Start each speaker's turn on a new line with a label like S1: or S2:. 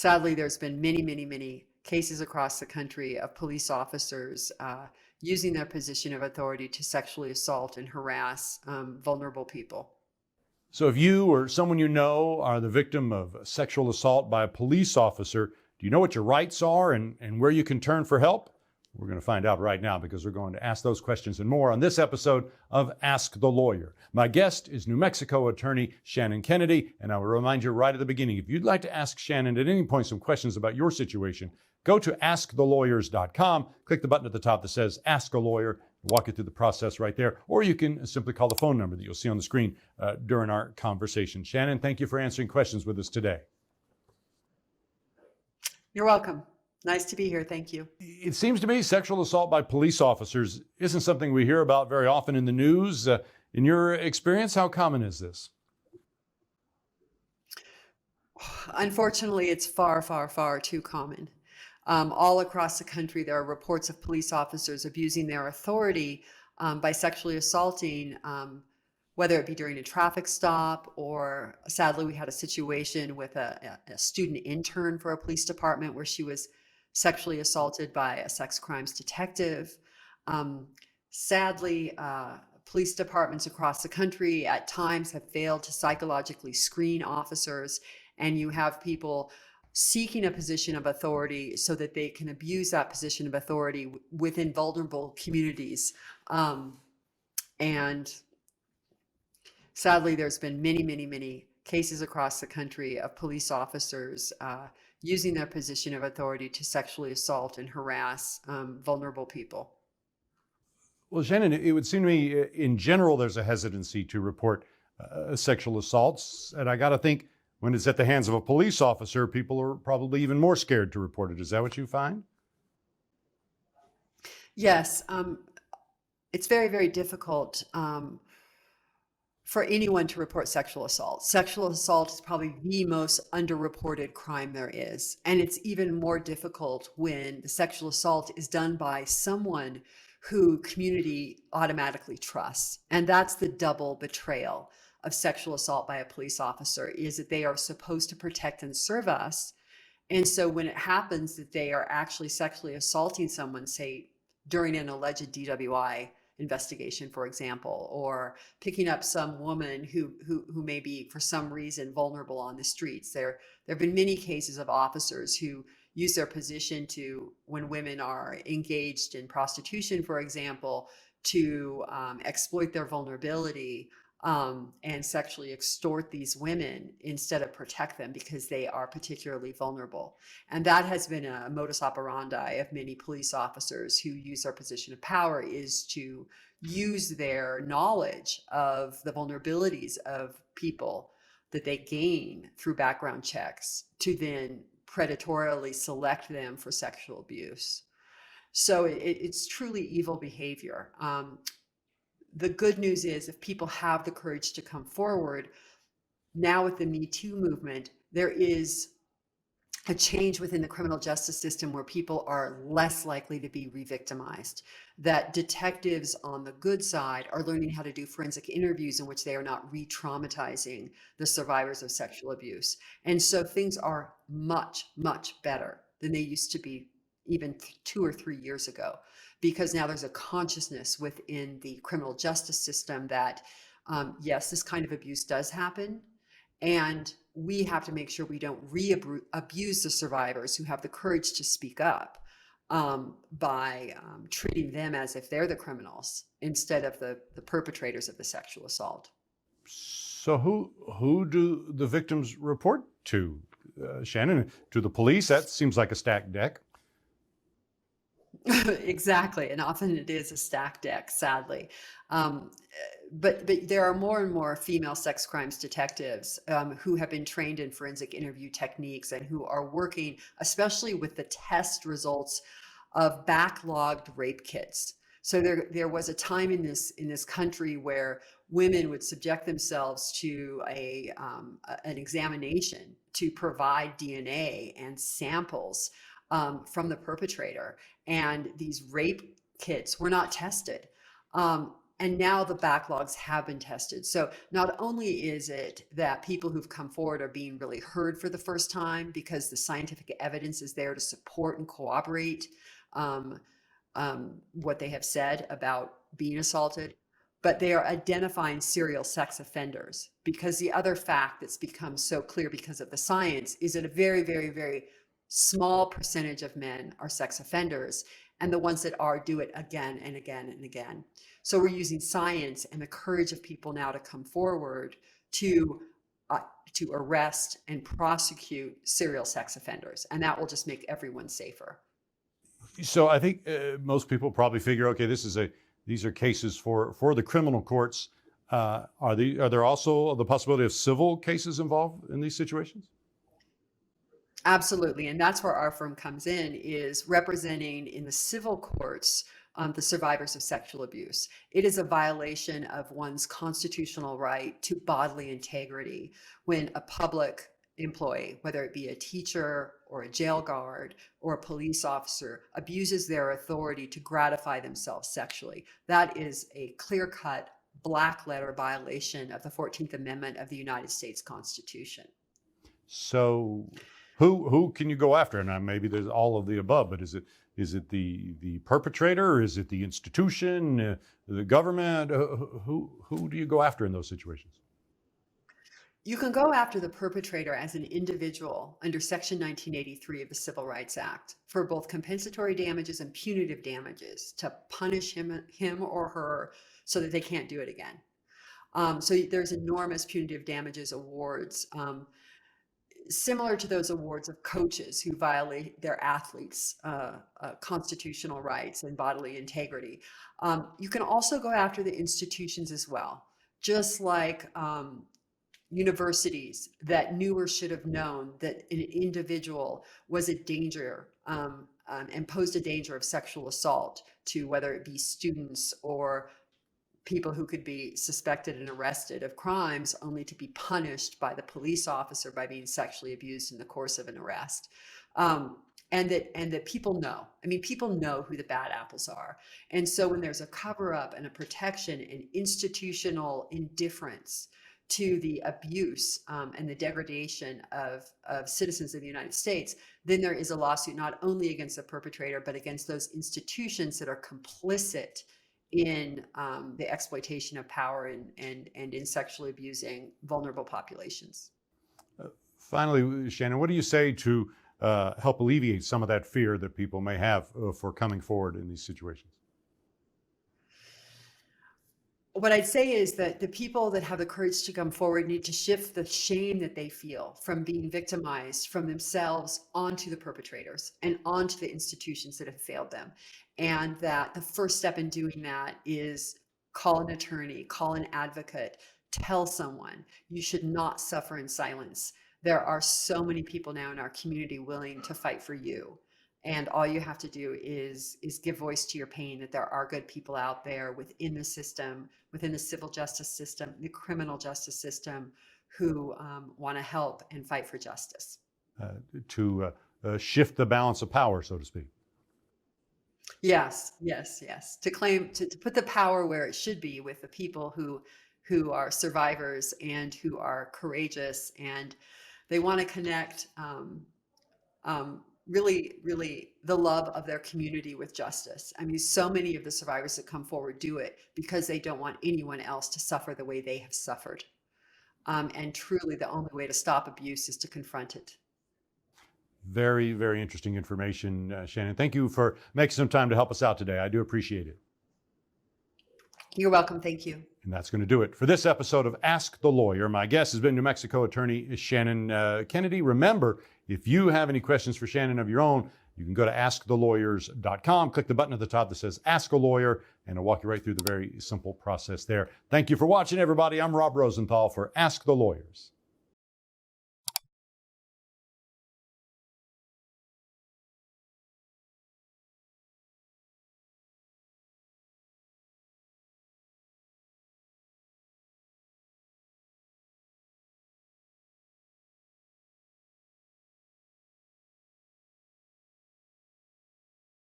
S1: Sadly, there's been many cases across the country of police officers using their position of authority to sexually assault and harass vulnerable people.
S2: So if you or someone you know are the victim of sexual assault by a police officer, do you know what your rights are and where you can turn for help? We're going to find out right now because we're going to ask those questions and more on this episode of Ask the Lawyer. My guest is New Mexico attorney Shannon Kennedy, and I will remind you right at the beginning, if you'd like to ask Shannon at any point some questions about your situation, go to askthelawyer.com, click the button at the top that says Ask a Lawyer, walk you through the process right there, or you can simply call the phone number that you'll see on the screen during our conversation. Shannon, thank you for answering questions with us today.
S1: You're welcome. Nice to be here. Thank you.
S2: It seems to me sexual assault by police officers isn't something we hear about very often in the news. In your experience, how common is this?
S1: Unfortunately, it's far too common. All across the country, there are reports of police officers abusing their authority by sexually assaulting, whether it be during a traffic stop, or sadly, we had a situation with a student intern for a police department where she was sexually assaulted by a sex crimes detective. Sadly, police departments across the country at times have failed to psychologically screen officers, and you have people seeking a position of authority so that they can abuse that position of authority within vulnerable communities. And sadly, there's been many cases across the country of police officers using their position of authority to sexually assault and harass vulnerable people.
S2: Well, Shannon, it would seem to me in general there's a hesitancy to report sexual assaults. And I got to think when it's at the hands of a police officer, people are probably even more scared to report it. Is that what you find?
S1: Yes. It's very difficult for anyone to report sexual assault. Sexual assault is probably the most underreported crime there is. And it's even more difficult when the sexual assault is done by someone who community automatically trusts. And that's the double betrayal of sexual assault by a police officer, is that they are supposed to protect and serve us. And so when it happens that they are actually sexually assaulting someone, say during an alleged DWI investigation, for example, or picking up some woman who may be for some reason vulnerable on the streets. There have been many cases of officers who use their position to, when women are engaged in prostitution, for example, to exploit their vulnerability and sexually extort these women instead of protect them because they are particularly vulnerable. And that has been a modus operandi of many police officers who use their position of power, is to use their knowledge of the vulnerabilities of people that they gain through background checks to then predatorily select them for sexual abuse. So it's truly evil behavior. The good news is, if people have the courage to come forward, now with the Me Too movement, there is a change within the criminal justice system where people are less likely to be re-victimized. That detectives on the good side are learning how to do forensic interviews in which they are not re-traumatizing the survivors of sexual abuse. And so things are much better than they used to be even 2 or 3 years ago. Because now there's a consciousness within the criminal justice system that, yes, this kind of abuse does happen. And we have to make sure we don't abuse the survivors who have the courage to speak up by treating them as if they're the criminals instead of the perpetrators of the sexual assault.
S2: So who do the victims report to, Shannon? To the police? That seems like a stacked deck.
S1: Exactly. And often it is a stacked deck, sadly. But there are more and more female sex crimes detectives who have been trained in forensic interview techniques and who are working, especially with the test results of backlogged rape kits. So there was a time in this country where women would subject themselves to an examination to provide DNA and samples from the perpetrator, and these rape kits were not tested. And now the backlogs have been tested. So not only is it that people who've come forward are being really heard for the first time because the scientific evidence is there to support and corroborate um, what they have said about being assaulted, but they are identifying serial sex offenders, because the other fact that's become so clear because of the science is that a very, very, very small percentage of men are sex offenders, and the ones that are do it again and again and again. So we're using science and the courage of people now to come forward to uh, to arrest and prosecute serial sex offenders, and that will just make everyone safer.
S2: So I think most people probably figure, okay, these are cases for the criminal courts. Are there also the possibility of civil cases involved in these situations?
S1: Absolutely. And that's where our firm comes in, is representing in the civil courts the survivors of sexual abuse. It is a violation of one's constitutional right to bodily integrity when a public employee, whether it be a teacher or a jail guard or a police officer, abuses their authority to gratify themselves sexually. That is a clear-cut black letter violation of the 14th Amendment of the United States Constitution.
S2: So who can you go after? And maybe there's all of the above, but is it the perpetrator, or is it the institution, the government? Who do you go after in those situations?
S1: You can go after the perpetrator as an individual under Section 1983 of the Civil Rights Act for both compensatory damages and punitive damages to punish him or her so that they can't do it again. So there's enormous punitive damages awards, similar to those awards of coaches who violate their athletes' constitutional rights and bodily integrity. You can also go after the institutions as well, just like universities that knew or should have known that an individual was a danger and posed a danger of sexual assault to, whether it be students or people who could be suspected and arrested of crimes, only to be punished by the police officer by being sexually abused in the course of an arrest. And that people know. I mean, people know who the bad apples are. And so when there's a cover-up and a protection and institutional indifference to the abuse and the degradation of citizens of the United States, then there is a lawsuit not only against the perpetrator, but against those institutions that are complicit in the exploitation of power and in sexually abusing vulnerable populations.
S2: Finally, Shannon, what do you say to help alleviate some of that fear that people may have for coming forward in these situations?
S1: What I'd say is that the people that have the courage to come forward need to shift the shame that they feel from being victimized from themselves onto the perpetrators and onto the institutions that have failed them. And that the first step in doing that is call an attorney, call an advocate, tell someone. You should not suffer in silence. There are so many people now in our community willing to fight for you. And all you have to do is give voice to your pain, that there are good people out there within the system, within the civil justice system, the criminal justice system, who want to help and fight for justice.
S2: To shift the balance of power, so to speak.
S1: Yes, yes, yes. To put the power where it should be, with the people who are survivors and who are courageous, and they want to connect really the love of their community with justice. I mean, so many of the survivors that come forward do it because they don't want anyone else to suffer the way they have suffered. And truly, the only way to stop abuse is to confront it.
S2: Very, very interesting information, Shannon. Thank you for making some time to help us out today. I do appreciate it.
S1: You're welcome. Thank you.
S2: And that's going to do it for this episode of Ask the Lawyer. My guest has been New Mexico attorney Shannon Kennedy. Remember, if you have any questions for Shannon of your own, you can go to askthelawyer.com, click the button at the top that says Ask a Lawyer, and it'll walk you right through the very simple process there. Thank you for watching, everybody. I'm Rob Rosenthal for Ask the Lawyers.